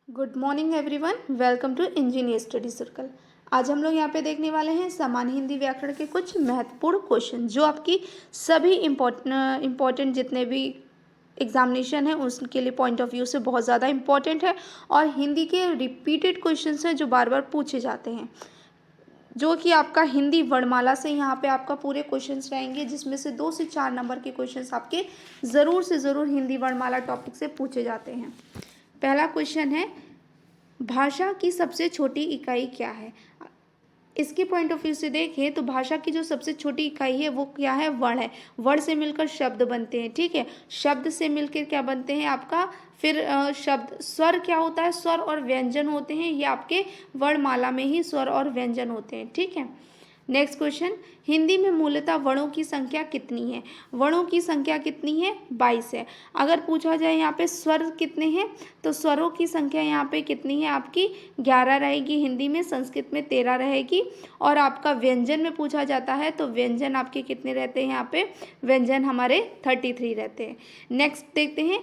Good morning everyone, welcome to engineer study circle. आज हम लोग यहाँ पे देखने वाले हैं सामान्य हिंदी व्याकरण के कुछ महत्वपूर्ण क्वेश्चन जो आपकी सभी इम्पोर्टेंट जितने भी एग्जामिनेशन है उसके लिए पॉइंट ऑफ व्यू से बहुत ज़्यादा इंपॉर्टेंट है और हिंदी के रिपीटेड क्वेश्चन हैं जो बार बार पूछे जाते हैं, जो कि आपका हिंदी वर्णमाला से यहाँ पे आपका पूरे क्वेश्चंस रहेंगे, जिसमें से 2 से 4 नंबर के क्वेश्चंस आपके ज़रूर से ज़रूर हिंदी वर्णमाला टॉपिक से पूछे जाते हैं। पहला क्वेश्चन है, भाषा की सबसे छोटी इकाई क्या है। इसके पॉइंट ऑफ व्यू से देखें तो भाषा की जो सबसे छोटी इकाई है वो क्या है, वर्ण है। वर्ण से मिलकर शब्द बनते हैं, ठीक है। शब्द से मिलकर क्या बनते हैं आपका, फिर शब्द। स्वर क्या होता है, स्वर और व्यंजन होते हैं, ये आपके वर्णमाला में ही स्वर और व्यंजन होते हैं, ठीक है। नेक्स्ट क्वेश्चन, हिंदी में मूलतः वर्णों की संख्या कितनी है। वर्णों की संख्या कितनी है, 22 है। अगर पूछा जाए यहाँ पे स्वर कितने हैं, तो स्वरों की संख्या यहाँ पे कितनी है आपकी, 11 रहेगी हिंदी में, संस्कृत में 13 रहेगी। और आपका व्यंजन में पूछा जाता है तो व्यंजन आपके कितने रहते हैं, यहाँ पे व्यंजन हमारे 33 रहते हैं। नेक्स्ट देखते हैं,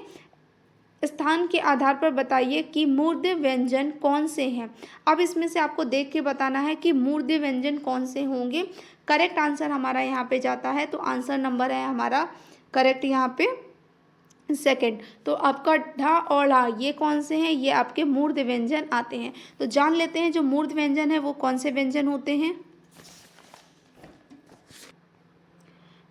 स्थान के आधार पर बताइए कि मूर्ध्य व्यंजन कौन से हैं। अब इसमें से आपको देख के बताना है कि मूर्ध्य व्यंजन कौन से होंगे। करेक्ट आंसर हमारा यहाँ पे जाता है, तो आंसर नंबर है हमारा करेक्ट यहाँ पे सेकंड। तो आपका ढा और ला ये कौन से हैं, ये आपके मूर्ध्य व्यंजन आते हैं। तो जान लेते हैं जो मूर्ध्य व्यंजन है वो कौन से व्यंजन होते हैं।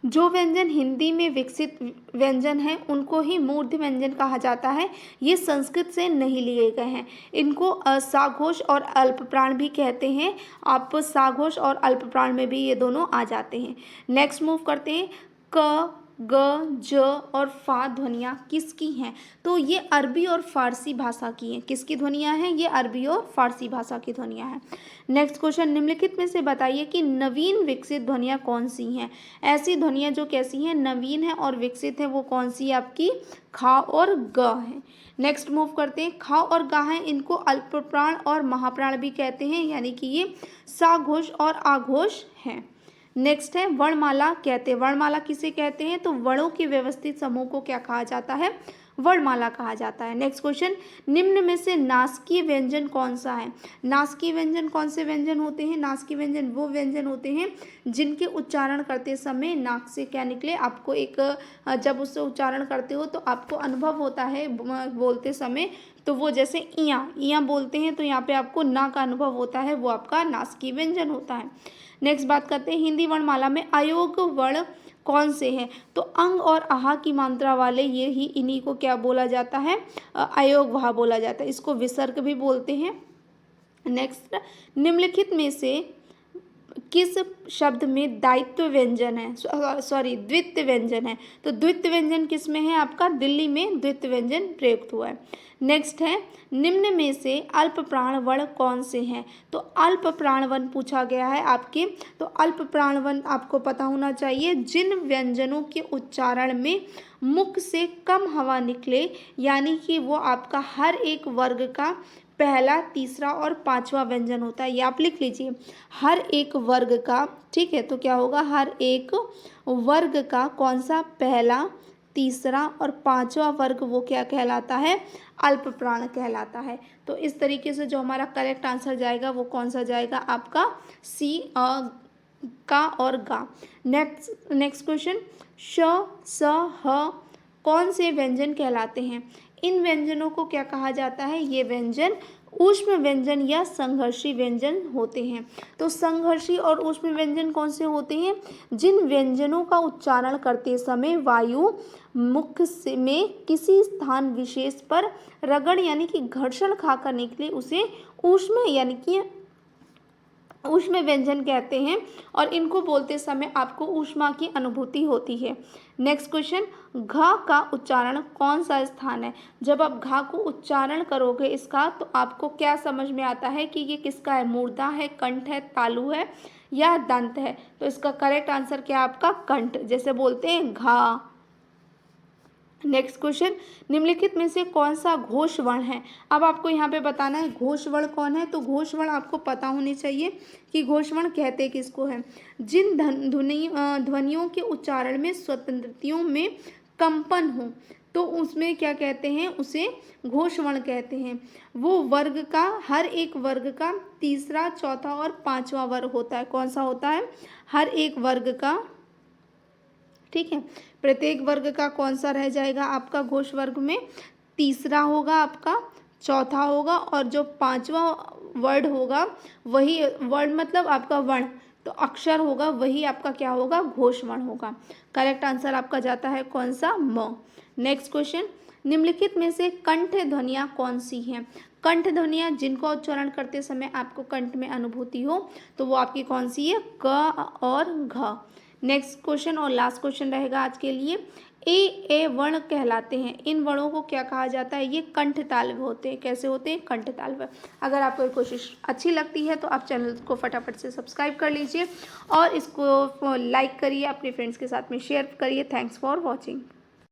जो व्यंजन हिंदी में विकसित व्यंजन हैं उनको ही मूर्ध्य व्यंजन कहा जाता है। ये संस्कृत से नहीं लिए गए हैं। इनको साघोष और अल्पप्राण भी कहते हैं। आप साघोष और अल्पप्राण में भी ये दोनों आ जाते हैं। नेक्स्ट मूव करते हैं, क ग ज और फा ध्वनियाँ किसकी हैं। तो ये अरबी और फारसी भाषा की हैं। किसकी ध्वनियाँ हैं, ये अरबी और फारसी भाषा की ध्वनियाँ हैं। नेक्स्ट क्वेश्चन, निम्नलिखित में से बताइए कि नवीन विकसित ध्वनियाँ कौन सी हैं। ऐसी ध्वनियाँ जो कैसी हैं, नवीन है और विकसित है, वो कौन सी है आपकी, खा और ग है। नेक्स्ट मूव करते हैं, खा और गा है, इनको अल्पप्राण और महाप्राण भी कहते हैं, यानी कि ये साघोष और आघोष हैं। नेक्स्ट है वर्णमाला कहते हैं। वर्णमाला किसे कहते हैं, तो वर्णों के व्यवस्थित समूह को क्या कहा जाता है, वर्णमाला कहा जाता है। नेक्स्ट क्वेश्चन, निम्न में से नासकीय व्यंजन कौन सा है। नासकीय व्यंजन कौन से व्यंजन होते हैं, नासकीय व्यंजन वो व्यंजन होते हैं जिनके उच्चारण करते समय नाक से क्या निकले, आपको एक जब उससे उच्चारण करते हो तो आपको अनुभव होता है बोलते समय, तो वो जैसे इया इया बोलते हैं तो यहाँ पे आपको ना का अनुभव होता है, वो आपका नासकीय व्यंजन होता है। नेक्स्ट बात करते हैं, हिंदी वर्णमाला में अयोग वर्ण कौन से हैं। तो अंग और आहा की मात्रा वाले ये ही, इन्हीं को क्या बोला जाता है, अयोग वहा बोला जाता है। इसको विसर्ग भी बोलते हैं। नेक्स्ट, निम्नलिखित में से किस शब्द में दायित्व व्यंजन है, सॉरी द्वित्व व्यंजन है। तो द्वित्व व्यंजन किस में है आपका, दिल्ली में द्वित्व व्यंजन प्रयुक्त हुआ है। नेक्स्ट है, निम्न में से अल्प प्राण वर्ण कौन से हैं। तो अल्प प्राण वर्ण पूछा गया है आपके, तो अल्प प्राण वर्ण आपको पता होना चाहिए जिन व्यंजनों के उच्चारण में मुख से कम हवा निकले, यानी कि वो आपका हर एक वर्ग का पहला, तीसरा और पांचवा व्यंजन होता है। ये आप लिख लीजिए, हर एक वर्ग का, ठीक है। तो क्या होगा, हर एक वर्ग का कौन सा, पहला, तीसरा और पांचवा वर्ग वो क्या कहलाता है, अल्प प्राण कहलाता है। तो इस तरीके से जो हमारा करेक्ट आंसर जाएगा वो कौन सा जाएगा आपका, सी, का और गा। नेक्स्ट क्वेश्चन, श, स, ह कौन से व्यंजन कहलाते हैं। इन व्यंजनों को क्या कहा जाता है, ये व्यंजन ऊष्म व्यंजन या संघर्षी व्यंजन होते हैं। तो संघर्षी और ऊष्म व्यंजन कौन से होते हैं, जिन व्यंजनों का उच्चारण करते समय वायु मुख से में किसी स्थान विशेष पर रगड़ यानी कि घर्षण खाकर निकले, उसे ऊष्म यानी कि ऊष्म व्यंजन कहते हैं और इनको बोलते समय आपको ऊष्मा की अनुभूति होती है। नेक्स्ट क्वेश्चन, घ का उच्चारण कौन सा स्थान है। जब आप घ को उच्चारण करोगे इसका, तो आपको क्या समझ में आता है कि ये किसका है, मूर्धा है, कंठ है, तालु है या दंत है। तो इसका करेक्ट आंसर क्या है आपका, कंठ, जैसे बोलते हैं घा। नेक्स्ट क्वेश्चन, निम्नलिखित में से कौन सा घोष वर्ण है। अब आपको यहाँ पे बताना है घोष वर्ण कौन है। तो घोष वर्ण आपको पता होनी चाहिए कि घोष वर्ण कहते किसको है, जिन ध्वनियों के उच्चारण में स्वतंत्रतियों में कंपन हो, तो उसमें क्या कहते हैं, उसे घोषवर्ण कहते हैं। वो वर्ग का, हर एक वर्ग का तीसरा, चौथा और पांचवा वर्ग होता है। कौन सा होता है? हर एक वर्ग का, ठीक है। प्रत्येक वर्ग का कौन सा रह जाएगा आपका घोष वर्ग में? तीसरा होगा आपका, चौथा होगा, और जो पांचवा वर्ड होगा वही, वर्ड मतलब आपका वर्ण, तो अक्षर होगा, वही आपका क्या होगा? घोष वर्ण होगा। करेक्ट आंसर आपका जाता है कौन सा? म। नेक्स्ट क्वेश्चन, निम्नलिखित में से कंठ ध्वनियाँ कौन सी हैं? कंठ ध्वनियाँ जिनका उच्चारण करते समय आपको कंठ में अनुभूति हो, तो वो आपकी कौन सी है? क और घ। नेक्स्ट क्वेश्चन और लास्ट क्वेश्चन रहेगा आज के लिए। ए वर्ण कहलाते हैं। इन वर्णों को क्या कहा जाता है? ये कंठ तालव्य होते हैं। कैसे होते हैं? कंठ तालव्य। अगर आपको ये कोशिश अच्छी लगती है तो आप चैनल को फटाफट से सब्सक्राइब कर लीजिए और इसको लाइक करिए, अपने फ्रेंड्स के साथ में शेयर करिए। Thanks for watching.